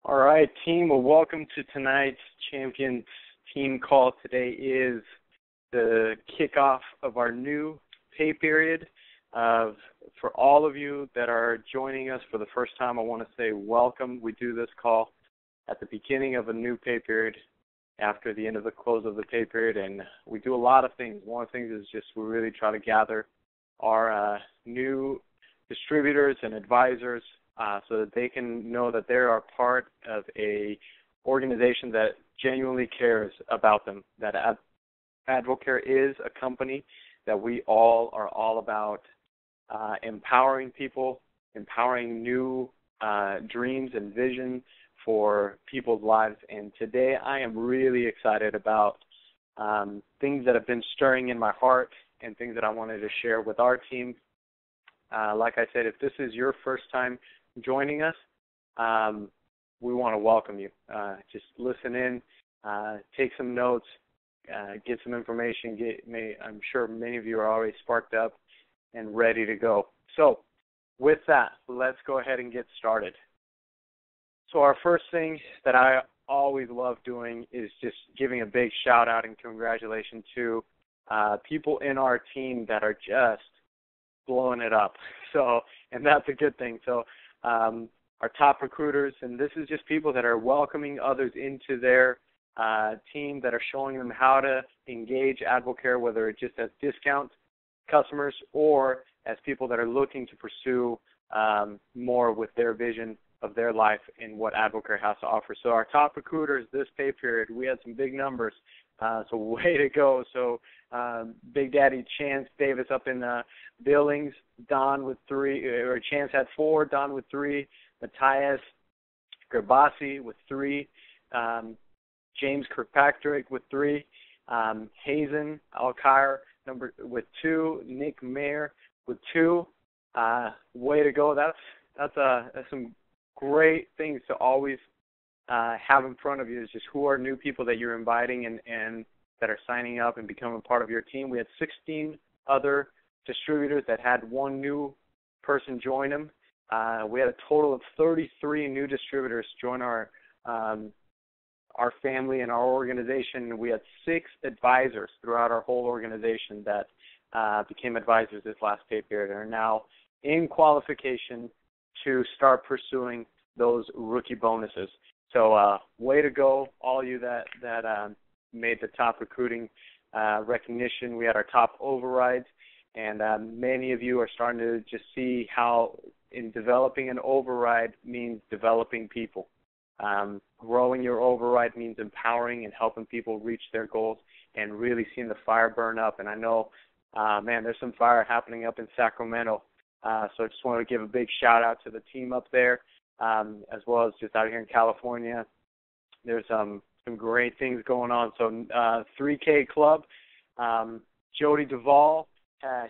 All right, team. Well, welcome to tonight's Champions team call. Today is the kickoff of our new pay period. For all of you that are joining us for the first time, I want to say welcome. We do this call at the beginning of a new pay period after the end of the close of the pay period, and we do a lot of things. One of the things is just we really try to gather our new distributors and advisors so that they can know that they are part of a organization that genuinely cares about them, that AdvoCare is a company that we all are all about empowering people, empowering new dreams and vision for people's lives. And today I am really excited about things that have been stirring in my heart and things that I wanted to share with our team. Like I said, if this is your first time joining us, we want to welcome you. Just listen in, take some notes, get some information. I'm sure many of you are already sparked up and ready to go. So with that, let's go ahead and get started. So our first thing that I always love doing is just giving a big shout out and congratulations to people in our team that are just blowing it up. So, and that's a good thing. So our top recruiters, and this is just people that are welcoming others into their team, that are showing them how to engage AdvoCare, whether it's just as discount customers or as people that are looking to pursue more with their vision of their life and what AdvoCare has to offer. So our top recruiters this pay period, we had some big numbers, so way to go. So Big Daddy Chance Davis up in Billings, Don with 3, or Chance had 4, Don with 3, Matthias Gerbasi with 3, James Kirkpatrick with 3, Hazen Alkire with 2, Nick Mayer with 2. Way to go. That's some great things to always have in front of you, is just who are new people that you're inviting and that are signing up and becoming part of your team. We had 16 other distributors that had one new person join them. We had a total of 33 new distributors join our family and our organization. We had 6 advisors throughout our whole organization that became advisors this last pay period and are now in qualification to start pursuing those rookie bonuses. So way to go, all you that made the top recruiting recognition. We had our top overrides, and many of you are starting to just see how in developing an override means developing people. Growing your override means empowering and helping people reach their goals and really seeing the fire burn up. And I know, there's some fire happening up in Sacramento. So I just want to give a big shout out to the team up there, as well as just out here in California. There's some great things going on. So 3K Club, Jody Duvall,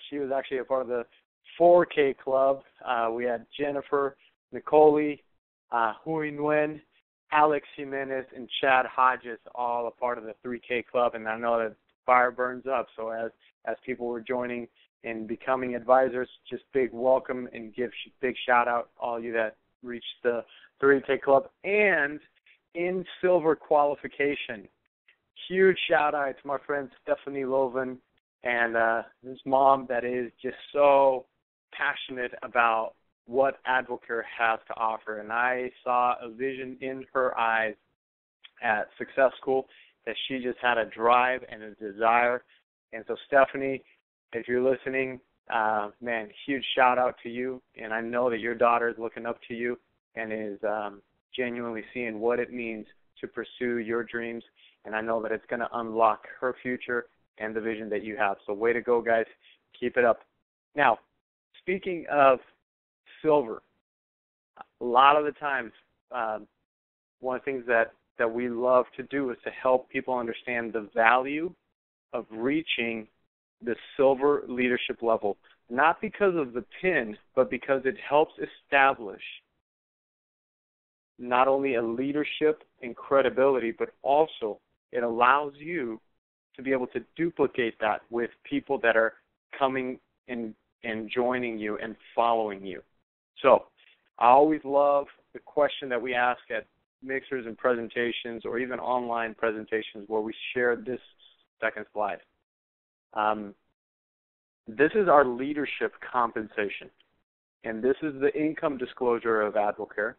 she was actually a part of the 4K Club. We had Jennifer, Nicole, Hui Nguyen, Alex Jimenez, and Chad Hodges, all a part of the 3K Club. And I know that fire burns up. So as people were joining and becoming advisors, just big welcome and give big shout out all you that reached the 3K Club. And in silver qualification, huge shout out to my friend Stephanie Loven and his mom that is just so passionate about what AdvoCare has to offer. And I saw a vision in her eyes at Success School that she just had a drive and a desire. And so Stephanie, if you're listening, huge shout out to you. And I know that your daughter is looking up to you and is genuinely seeing what it means to pursue your dreams. And I know that it's going to unlock her future and the vision that you have. So way to go, guys. Keep it up. Now, speaking of silver, a lot of the times, one of the things that we love to do is to help people understand the value of reaching the silver leadership level, not because of the pin, but because it helps establish not only a leadership and credibility, but also it allows you to be able to duplicate that with people that are coming and joining you and following you. So I always love the question that we ask at mixers and presentations or even online presentations where we share this second slide. This is our leadership compensation, and this is the income disclosure of AdvoCare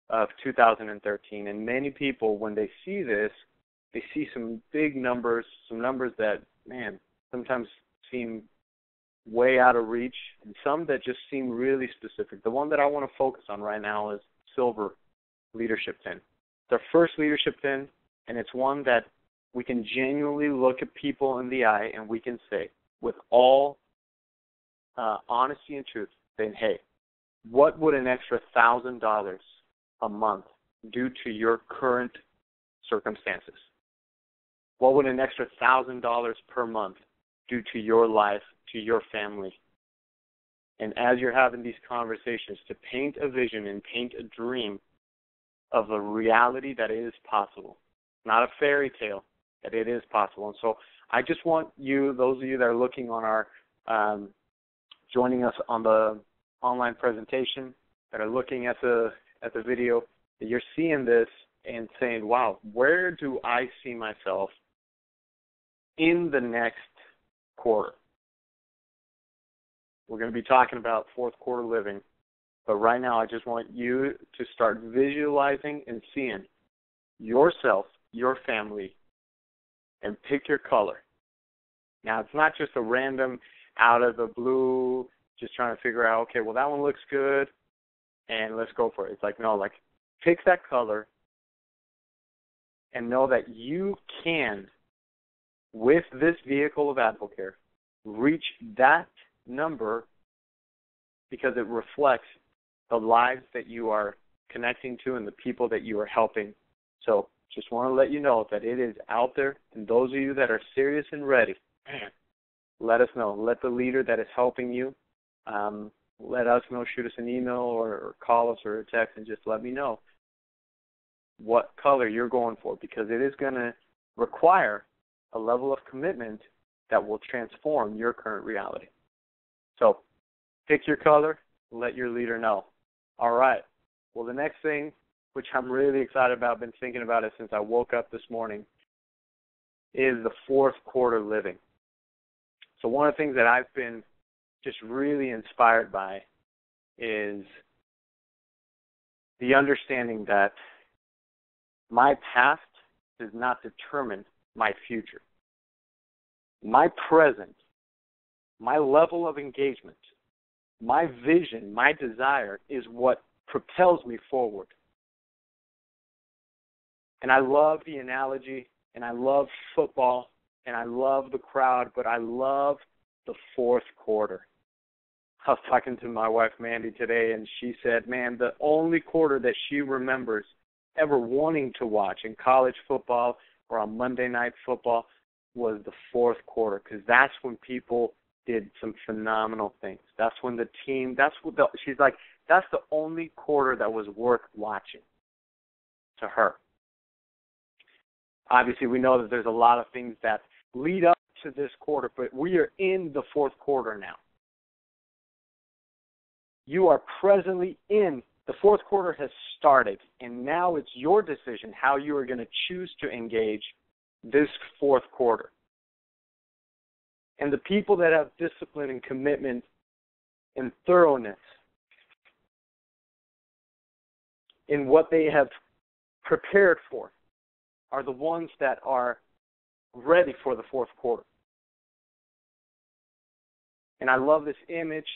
of 2013. And many people, when they see this, they see some big numbers, some numbers that, man, sometimes seem way out of reach, and some that just seem really specific. The one that I want to focus on right now is silver leadership pin. It's our first leadership pin, and it's one that we can genuinely look at people in the eye and we can say, with all honesty and truth, saying, hey, what would an extra $1,000 a month do to your current circumstances? What would an extra $1,000 per month do to your life, to your family? And as you're having these conversations, to paint a vision and paint a dream of a reality that is possible, not a fairy tale, that it is possible. And so I just want you, those of you that are looking on our, joining us on the online presentation, that are looking at the video, that you're seeing this and saying, wow, where do I see myself in the next quarter? We're going to be talking about fourth quarter living, but right now I just want you to start visualizing and seeing yourself, your family, and pick your color. Now, it's not just a random out of the blue, just trying to figure out, okay, well, that one looks good, and let's go for it. It's like, no, like, pick that color and know that you can, with this vehicle of AdvoCare, reach that number because it reflects the lives that you are connecting to and the people that you are helping. So just want to let you know that it is out there, and those of you that are serious and ready, man, let us know. Let the leader that is helping you, let us know. Shoot us an email or call us or a text and just let me know what color you're going for, because it is going to require a level of commitment that will transform your current reality. So pick your color, let your leader know. All right. Well, the next thing, which I'm really excited about, I've been thinking about it since I woke up this morning, is the fourth quarter living. So one of the things that I've been just really inspired by is the understanding that my past does not determine my future. My present, my level of engagement, my vision, my desire is what propels me forward. And I love the analogy, and I love football, and I love the crowd, but I love the fourth quarter. I was talking to my wife, Mandy, today, and she said, man, the only quarter that she remembers ever wanting to watch in college football or on Monday Night Football was the fourth quarter, because that's when people did some phenomenal things. That's when the team, she's like, that's the only quarter that was worth watching to her. Obviously, we know that there's a lot of things that lead up to this quarter, but we are in the fourth quarter now. You are presently in. The fourth quarter has started, and now it's your decision how you are going to choose to engage this fourth quarter. And the people that have discipline and commitment and thoroughness in what they have prepared for are the ones that are ready for the fourth quarter. And I love this image.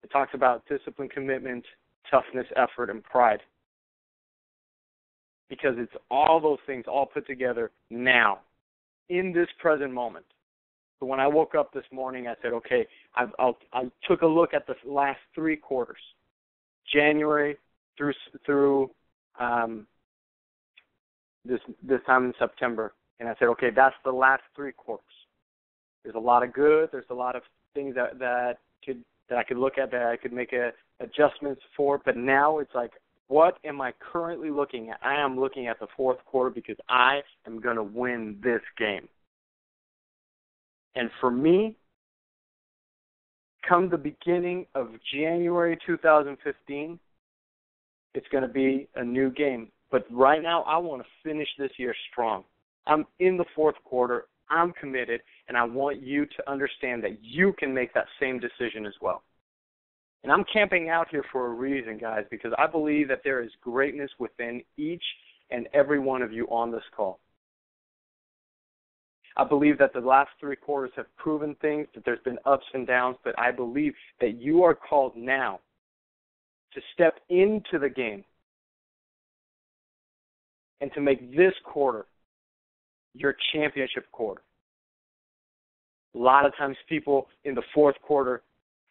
It talks about discipline, commitment, toughness, effort, and pride. Because it's all those things all put together now, in this present moment. So when I woke up this morning, I said, okay, I took a look at the last three quarters, January through this time in September, and I said, okay, that's the last three quarters. There's a lot of good. There's a lot of things that I could look at, that I could make adjustments for. But now it's like, what am I currently looking at? I am looking at the fourth quarter because I am going to win this game. And for me, come the beginning of January 2015, it's going to be a new game. But right now, I want to finish this year strong. I'm in the fourth quarter. I'm committed, and I want you to understand that you can make that same decision as well. And I'm camping out here for a reason, guys, because I believe that there is greatness within each and every one of you on this call. I believe that the last 3 quarters have proven things, that there's been ups and downs, but I believe that you are called now to step into the game and to make this quarter your championship quarter. A lot of times people in the fourth quarter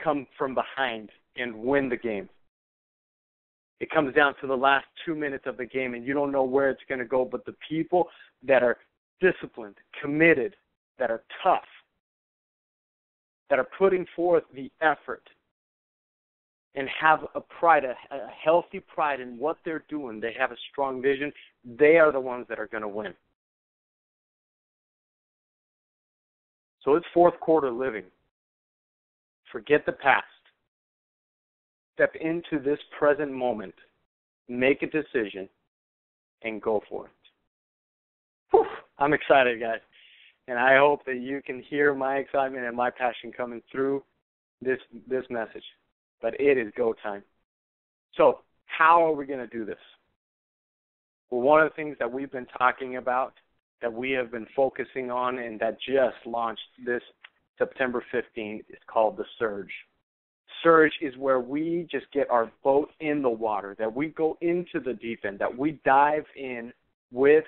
come from behind and win the game. It comes down to the last 2 minutes of the game, and you don't know where it's going to go, but the people that are disciplined, committed, that are tough, that are putting forth the effort and have a pride, a healthy pride in what they're doing, they have a strong vision, they are the ones that are going to win. So it's fourth quarter living. Forget the past. Step into this present moment. Make a decision and go for it. Whew, I'm excited, guys. And I hope that you can hear my excitement and my passion coming through this message. But it is go time. So how are we going to do this? Well, one of the things that we've been talking about, that we have been focusing on, and that just launched this September 15th is called the Surge. Surge is where we just get our boat in the water, that we go into the deep end, that we dive in with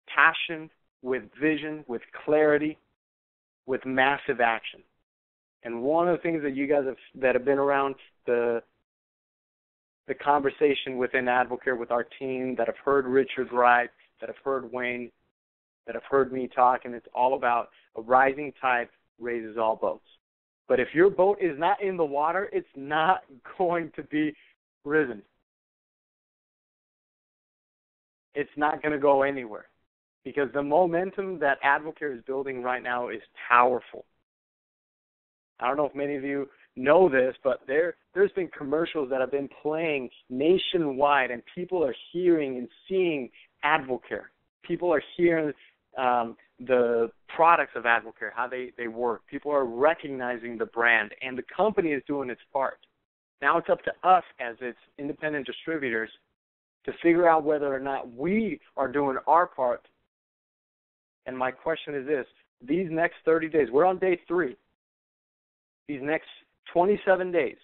passion, with vision, with clarity, with massive action. And one of the things that you guys that have been around the conversation within AdvoCare with our team, that have heard Richard write, that have heard Wayne, that have heard me talk, and it's all about a rising tide raises all boats. But if your boat is not in the water, it's not going to be risen. It's not going to go anywhere, because the momentum that AdvoCare is building right now is powerful. I don't know if many of you know this, but there's been commercials that have been playing nationwide, and people are hearing and seeing AdvoCare. People are hearing the products of AdvoCare, how they work. People are recognizing the brand, and the company is doing its part. Now it's up to us as its independent distributors to figure out whether or not we are doing our part. And my question is this: these next 30 days, we're on day 3. These next 27 days,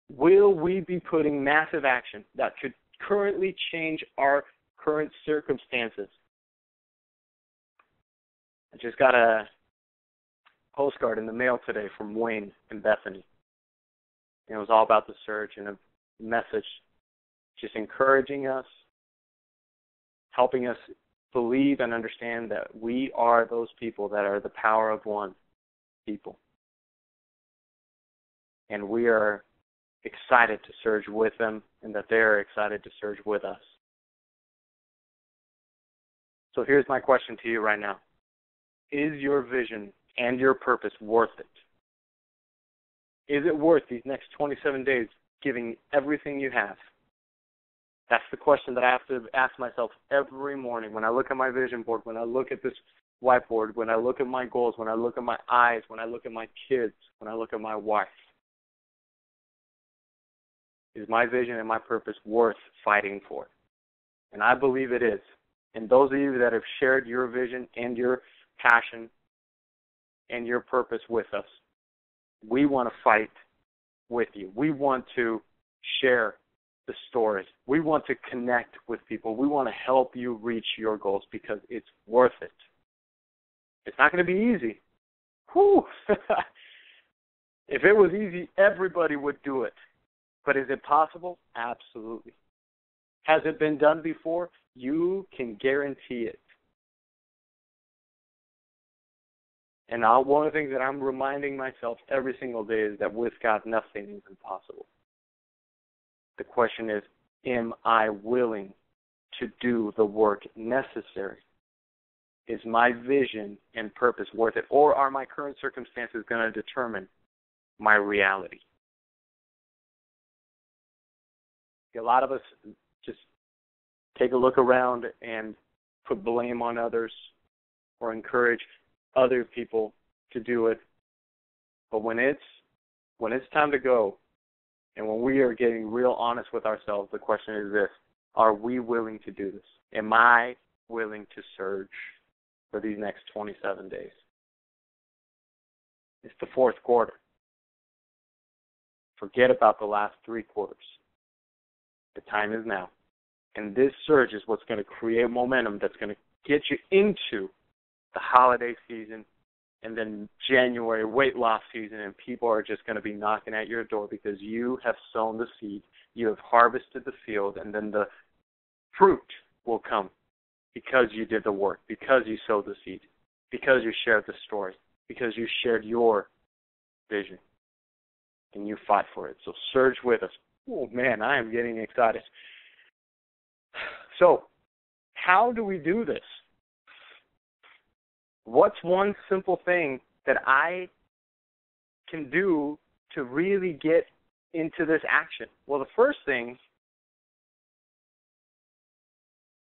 will we be putting massive action that could currently change our current circumstances? I just got a postcard in the mail today from Wayne and Bethany. And it was all about the Surge, and a message just encouraging us, helping us believe and understand that we are those people that are the power of one people. And we are excited to surge with them, and that they're excited to surge with us. So here's my question to you right now. Is your vision and your purpose worth it? Is it worth these next 27 days giving everything you have? That's the question that I have to ask myself every morning when I look at my vision board, when I look at this whiteboard, when I look at my goals, when I look at my eyes, when I look at my kids, when I look at my wife. Is my vision and my purpose worth fighting for? And I believe it is. And those of you that have shared your vision and your passion and your purpose with us, we want to fight with you. We want to share the stories. We want to connect with people. We want to help you reach your goals because it's worth it. It's not going to be easy. Whew. If it was easy, everybody would do it. But is it possible? Absolutely. Has it been done before? You can guarantee it. And one of the things that I'm reminding myself every single day is that with God, nothing is impossible. The question is, am I willing to do the work necessary? Is my vision and purpose worth it? Or are my current circumstances going to determine my reality? A lot of us take a look around and put blame on others or encourage other people to do it. But when it's time to go, and when we are getting real honest with ourselves, the question is this: are we willing to do this? Am I willing to surge for these next 27 days? It's the fourth quarter. Forget about the last 3 quarters. The time is now. And this surge is what's going to create momentum that's going to get you into the holiday season and then January weight loss season, and people are just going to be knocking at your door because you have sown the seed, you have harvested the field, and then the fruit will come because you did the work, because you sowed the seed, because you shared the story, because you shared your vision, and you fought for it. So surge with us. Oh, man, I am getting excited. So how do we do this? What's one simple thing that I can do to really get into this action? Well, the first thing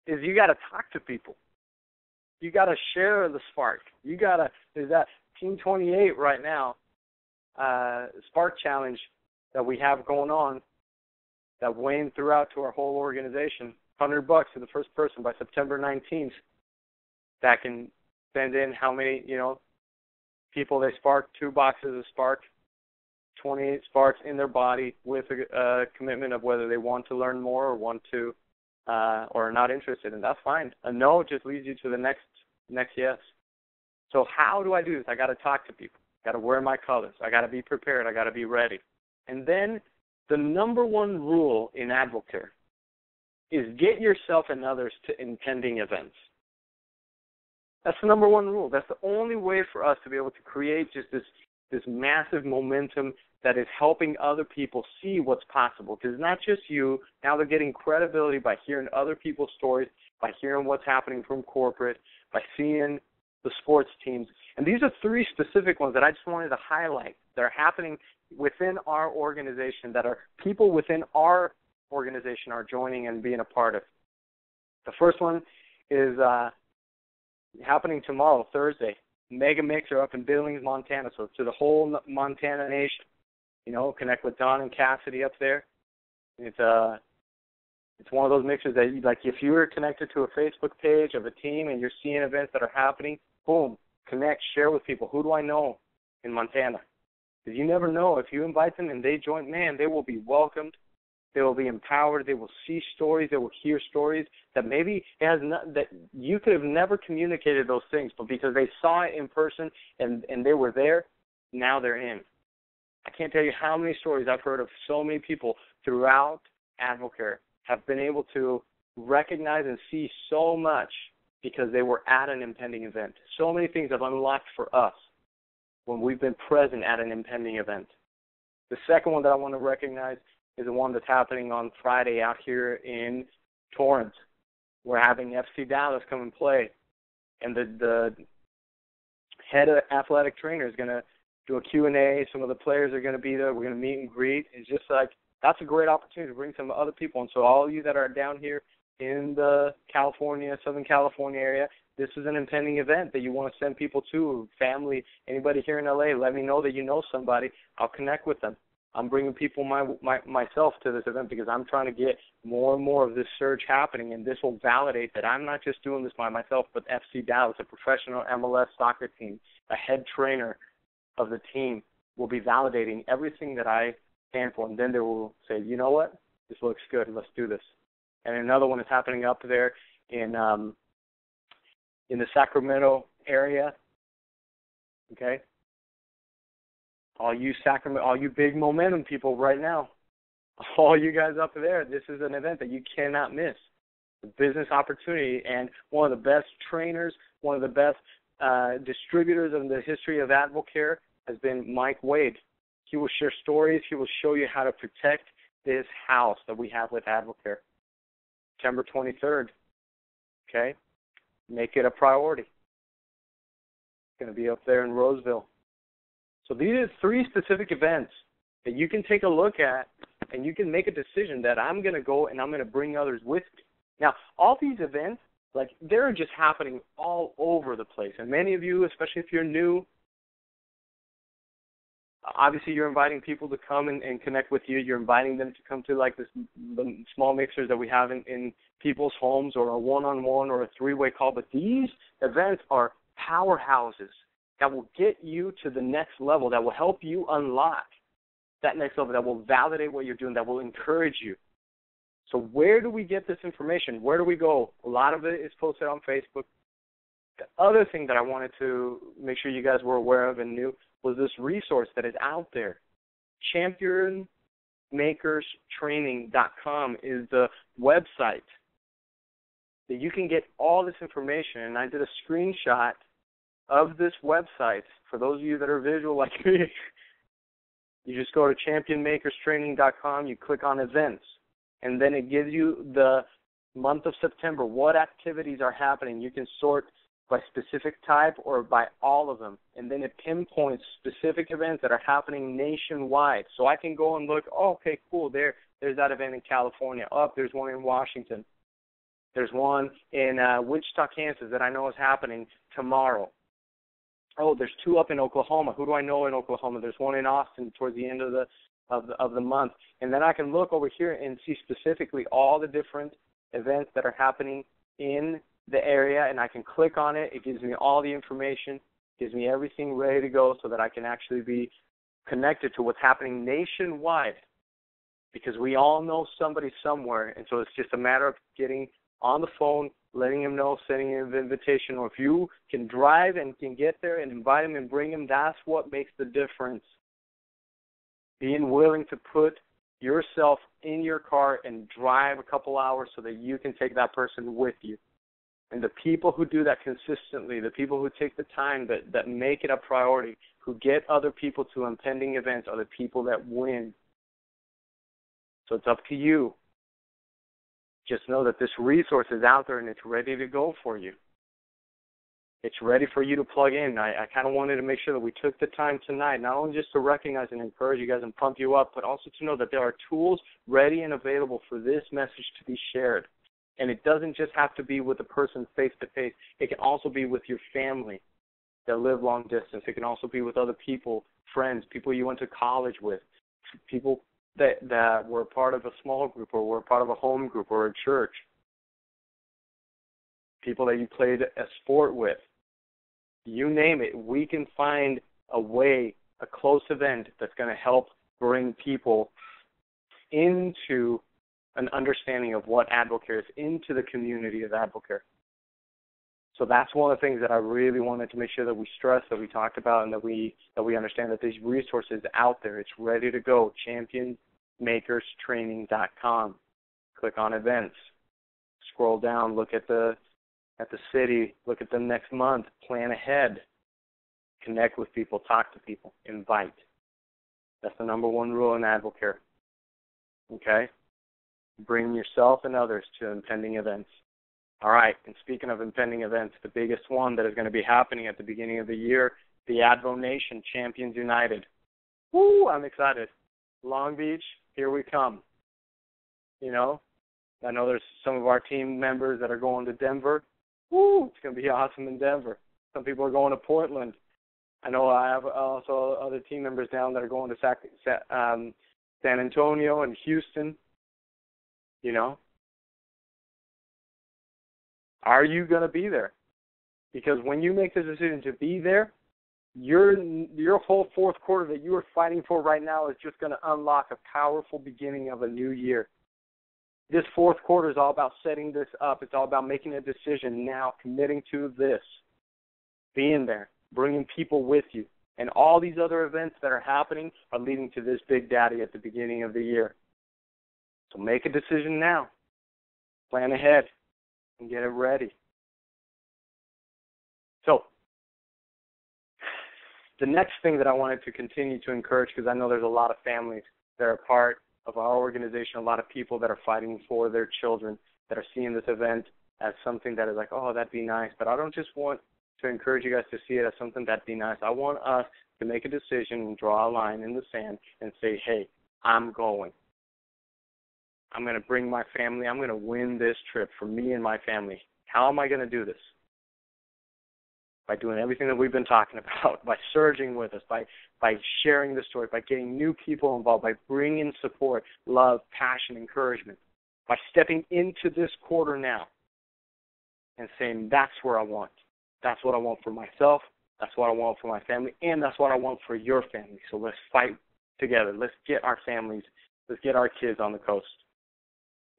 is you got to talk to people. You got to share the spark. There's that Team 28 right now, Spark Challenge that we have going on that waned throughout to our whole organization. $100 to the first person by September 19th that can send in how many, people they spark, 2 boxes of spark, 28 sparks in their body with a commitment of whether they want to learn more or want to or are not interested, and that's fine. A no just leads you to the next yes. So how do I do this? I got to talk to people. I got to wear my colors. I got to be prepared. I got to be ready. And then the number one rule in AdvoCare is get yourself and others to impending events. That's the number one rule. That's the only way for us to be able to create just this massive momentum that is helping other people see what's possible. Because it's not just you. Now they're getting credibility by hearing other people's stories, by hearing what's happening from corporate, by seeing the sports teams. And these are 3 specific ones that I just wanted to highlight that are happening within our organization, that are people within our organization are joining and being a part of. The first one is happening tomorrow, Thursday. Mega Mixer up in Billings, Montana. So to the whole Montana nation, connect with Don and Cassidy up there. It's one of those mixers that, like, if you're connected to a Facebook page of a team and you're seeing events that are happening, boom, connect, share with people. Who do I know in Montana? Because you never know. If you invite them and they join, man, they will be welcomed. They will be empowered. They will see stories. They will hear stories that maybe that you could have never communicated those things, but because they saw it in person and they were there, now they're in. I can't tell you how many stories I've heard of so many people throughout AdvoCare have been able to recognize and see so much because they were at an impending event. So many things have unlocked for us when we've been present at an impending event. The second one that I want to recognize is the one that's happening on Friday out here in Torrance. We're having FC Dallas come and play, and the head of athletic trainer is going to do a Q&A. Some of the players are going to be there. We're going to meet and greet. It's just like, that's a great opportunity to bring some other people. And so all of you that are down here in the Southern California area, this is an impending event that you want to send people to, family, anybody here in LA. Let me know that you know somebody. I'll connect with them. I'm bringing people myself to this event because I'm trying to get more and more of this surge happening, and this will validate that I'm not just doing this by myself, but FC Dallas, a professional MLS soccer team, a head trainer of the team, will be validating everything that I stand for, and then they will say, you know what, this looks good, let's do this. And another one is happening up there in the Sacramento area, okay? All you big momentum people right now, all you guys up there, this is an event that you cannot miss. A business opportunity, and one of the best trainers, one of the best distributors in the history of AdvoCare has been Mike Wade. He will share stories. He will show you how to protect this house that we have with AdvoCare. September 23rd, okay? Make it a priority. It's going to be up there in Roseville. So these are 3 specific events that you can take a look at, and you can make a decision that I'm going to go and I'm going to bring others with me. Now, all these events, like, they're just happening all over the place. And many of you, especially if you're new, obviously you're inviting people to come and connect with you. You're inviting them to come to, like, the small mixers that we have in people's homes, or a one-on-one or a three-way call. But these events are powerhouses that will get you to the next level, that will help you unlock that next level, that will validate what you're doing, that will encourage you. So where do we get this information? Where do we go? A lot of it is posted on Facebook. The other thing that I wanted to make sure you guys were aware of and knew was this resource that is out there. ChampionMakersTraining.com is the website that you can get all this information. And I did a screenshot of this website. For those of you that are visual like me, you just go to ChampionMakersTraining.com, you click on events, and then it gives you the month of September, what activities are happening. You can sort by specific type or by all of them, and then it pinpoints specific events that are happening nationwide. So I can go and look, oh, okay, cool, there's that event in California. Oh, there's one in Washington. There's one in Wichita, Kansas that I know is happening tomorrow. Oh, there's two up in Oklahoma. Who do I know in Oklahoma? There's one in Austin towards the end of the month. And then I can look over here and see specifically all the different events that are happening in the area, and I can click on it. It gives me all the information, gives me everything ready to go so that I can actually be connected to what's happening nationwide, because we all know somebody somewhere, and so it's just a matter of getting on the phone, letting them know, sending an invitation, or if you can drive and can get there and invite them and bring them, that's what makes the difference. Being willing to put yourself in your car and drive a couple hours so that you can take that person with you. And the people who do that consistently, the people who take the time, that make it a priority, who get other people to impending events, are the people that win. So it's up to you. Just know that this resource is out there and it's ready to go for you. It's ready for you to plug in. I kind of wanted to make sure that we took the time tonight, not only just to recognize and encourage you guys and pump you up, but also to know that there are tools ready and available for this message to be shared. And it doesn't just have to be with a person face-to-face. It can also be with your family that live long distance. It can also be with other people, friends, people you went to college with, people that were part of a small group or were part of a home group or a church, people that you played a sport with. You name it, we can find a way, a close event that's going to help bring people into an understanding of what AdvoCare is, into the community of AdvoCare. So that's one of the things that I really wanted to make sure that we stress, that we talked about, and that we understand that these resources out there. It's ready to go. ChampionMakersTraining.com. Click on events. Scroll down. Look at the city. Look at the next month. Plan ahead. Connect with people. Talk to people. Invite. That's the number one rule in AdvoCare. Okay? Bring yourself and others to impending events. All right, and speaking of impending events, the biggest one that is going to be happening at the beginning of the year, the Advo Nation Champions United. Woo, I'm excited. Long Beach, here we come. You know, I know there's some of our team members that are going to Denver. Woo, it's going to be awesome in Denver. Some people are going to Portland. I know I have also other team members down that are going to San Antonio and Houston. You know, are you going to be there? Because when you make the decision to be there, your whole fourth quarter that you are fighting for right now is just going to unlock a powerful beginning of a new year. This fourth quarter is all about setting this up. It's all about making a decision now, committing to this, being there, bringing people with you. And all these other events that are happening are leading to this big daddy at the beginning of the year. So make a decision now. Plan ahead and get it ready. So the next thing that I wanted to continue to encourage, because I know there's a lot of families that are part of our organization, a lot of people that are fighting for their children, that are seeing this event as something that is like, oh, that'd be nice. But I don't just want to encourage you guys to see it as something that'd be nice. I want us to make a decision and draw a line in the sand and say, hey, I'm going. I'm going to bring my family. I'm going to win this trip for me and my family. How am I going to do this? By doing everything that we've been talking about, by surging with us, by sharing the story, by getting new people involved, by bringing support, love, passion, encouragement, by stepping into this quarter now and saying, that's where I want. That's what I want for myself. That's what I want for my family. And that's what I want for your family. So let's fight together. Let's get our families, let's get our kids on the coast.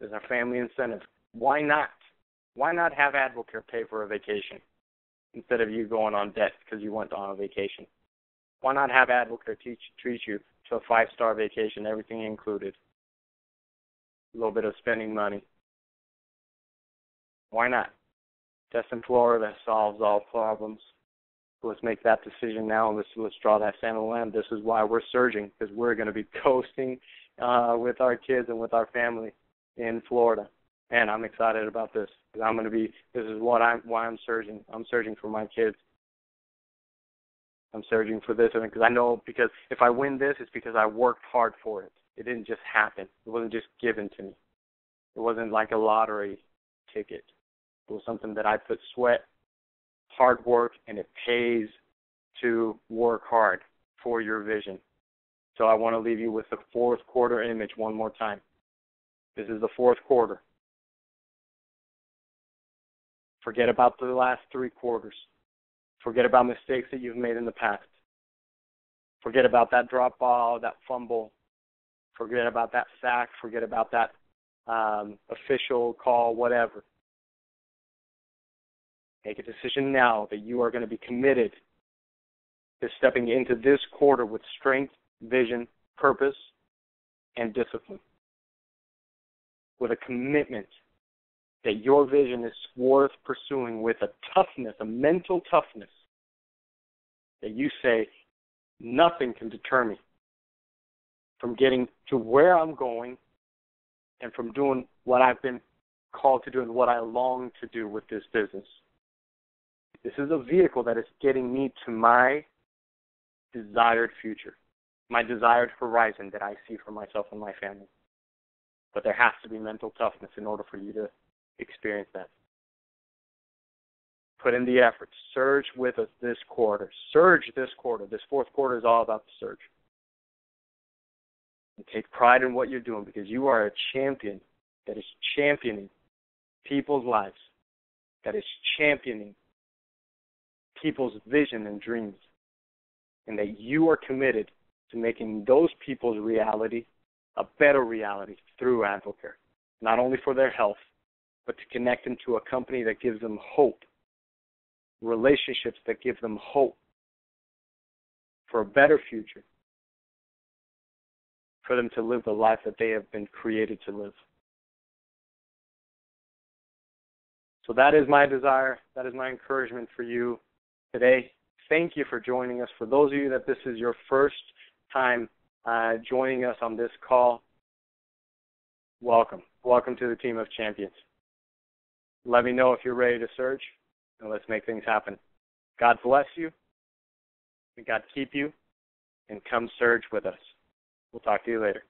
There's our family incentive. Why not? Why not have AdvoCare pay for a vacation instead of you going on debt because you went on a vacation? Why not have AdvoCare treat you to a 5-star vacation, everything included? A little bit of spending money. Why not? Destin, Florida solves all problems. So let's make that decision now, and let's draw that sand on the land. This is why we're surging, because we're going to be coasting with our kids and with our family in Florida. And I'm excited about this. I'm going to be. This is why I'm surging. I'm surging for my kids. I'm surging for this, because I know, because if I win this, it's because I worked hard for it. It didn't just happen. It wasn't just given to me. It wasn't like a lottery ticket. It was something that I put sweat, hard work, and it pays to work hard for your vision. So I want to leave you with the fourth quarter image one more time. This is the fourth quarter. Forget about the last 3 quarters. Forget about mistakes that you've made in the past. Forget about that drop ball, that fumble. Forget about that sack. Forget about that official call, whatever. Make a decision now that you are going to be committed to stepping into this quarter with strength, vision, purpose, and discipline. With a commitment that your vision is worth pursuing with a toughness, a mental toughness, that you say, nothing can deter me from getting to where I'm going and from doing what I've been called to do and what I long to do with this business. This is a vehicle that is getting me to my desired future, my desired horizon that I see for myself and my family. But there has to be mental toughness in order for you to experience that. Put in the effort. Surge with us this quarter. Surge this quarter. This fourth quarter is all about the surge. And take pride in what you're doing, because you are a champion that is championing people's lives, that is championing people's vision and dreams, and that you are committed to making those people's reality a better reality through AdvoCare, not only for their health, but to connect them to a company that gives them hope, relationships that give them hope for a better future, for them to live the life that they have been created to live. So that is my desire. That is my encouragement for you today. Thank you for joining us. For those of you that this is your first time joining us on this call, welcome. Welcome to the team of champions. Let me know if you're ready to surge, and let's make things happen. God bless you, and God keep you, and come surge with us. We'll talk to you later.